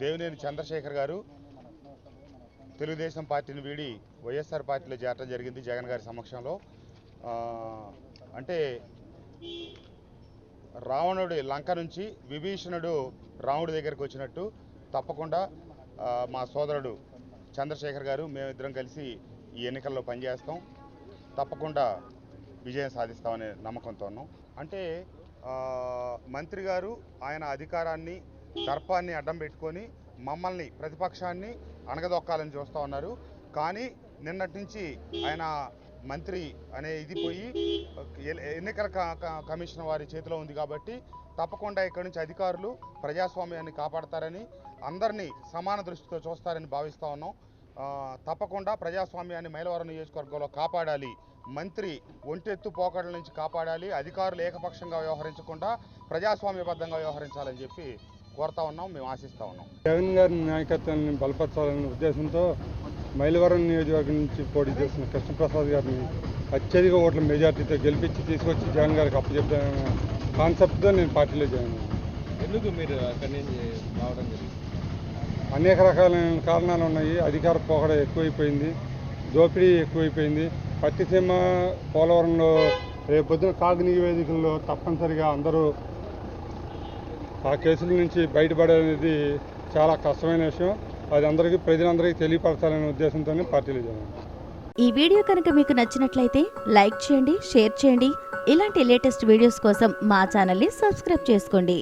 దేవినేని చంద్రశేఖర్ గారు తెలుగుదేశం పార్టీని వీడి వైఎస్ఆర్ పార్టీలో చేరడం జరిగింది జగన్ గారి సమక్షంలో. అంటే రావణుడి లంక నుంచి విభీషణుడు రాముడి దగ్గరికి వచ్చినట్టు తప్పకుండా మా సోదరుడు చంద్రశేఖర్ గారు మేమిద్దరం కలిసి ఈ ఎన్నికల్లో పనిచేస్తాం. తప్పకుండా విజయం సాధిస్తామనే నమ్మకంతో ఉన్నాం. అంటే మంత్రి గారు ఆయన అధికారాన్ని దర్పాన్ని అడ్డం పెట్టుకొని మమ్మల్ని ప్రతిపక్షాన్ని అణగదొక్కాలని చూస్తూ ఉన్నారు. కానీ నిన్నటి నుంచి ఆయన మంత్రి అనే ఇది పోయి ఎన్నికల కమిషన్ వారి చేతిలో ఉంది కాబట్టి తప్పకుండా ఇక్కడి నుంచి అధికారులు ప్రజాస్వామ్యాన్ని కాపాడతారని అందరినీ సమాన దృష్టితో చూస్తారని భావిస్తూ ఉన్నాం. తప్పకుండా ప్రజాస్వామ్యాన్ని మైలవరం నియోజకవర్గంలో కాపాడాలి, మంత్రి ఒంటెత్తు పోకడల నుంచి కాపాడాలి, అధికారులు ఏకపక్షంగా వ్యవహరించకుండా ప్రజాస్వామ్యబద్ధంగా వ్యవహరించాలని చెప్పి కోరుతా ఉన్నాం, మేము ఆశిస్తూ ఉన్నాం. జగన్ గారి నాయకత్వాన్ని బలపరచాలనే ఉద్దేశంతో మైలవరం నియోజకవర్గం నుంచి పోటీ చేస్తున్న కృష్ణప్రసాద్ గారిని అత్యధిక ఓట్ల మెజార్టీతో గెలిపించి తీసుకొచ్చి జగన్ గారికి అప్పచెప్పాలనే కాన్సెప్ట్తో నేను పార్టీలో జాయిన్ అయ్యాను. ఎందుకు మీరు అక్కడి నుంచి రావడం జరిగింది? అనేక రకాలైన కారణాలు ఉన్నాయి. అధికార పోకడ ఎక్కువైపోయింది, దోపిడీ ఎక్కువైపోయింది. పట్టిసీమ పోలవరంలో రేపు పొద్దున కాగ్ నివేదికల్లో తప్పనిసరిగా అందరూ ఆ కేసుల నుంచి బయటపడేది చాలా కష్టమైన విషయం. అది అందరికీ ప్రజలందరికీ తెలియపరచాలనే ఉద్దేశంతోనే పార్టీలో జాయిన్ అయ్యాను. ఈ వీడియో కనుక మీకు నచ్చినట్లయితే లైక్ చేయండి, షేర్ చేయండి. ఇలాంటి లేటెస్ట్ వీడియోస్ కోసం మా ఛానల్ని సబ్స్క్రైబ్ చేసుకోండి.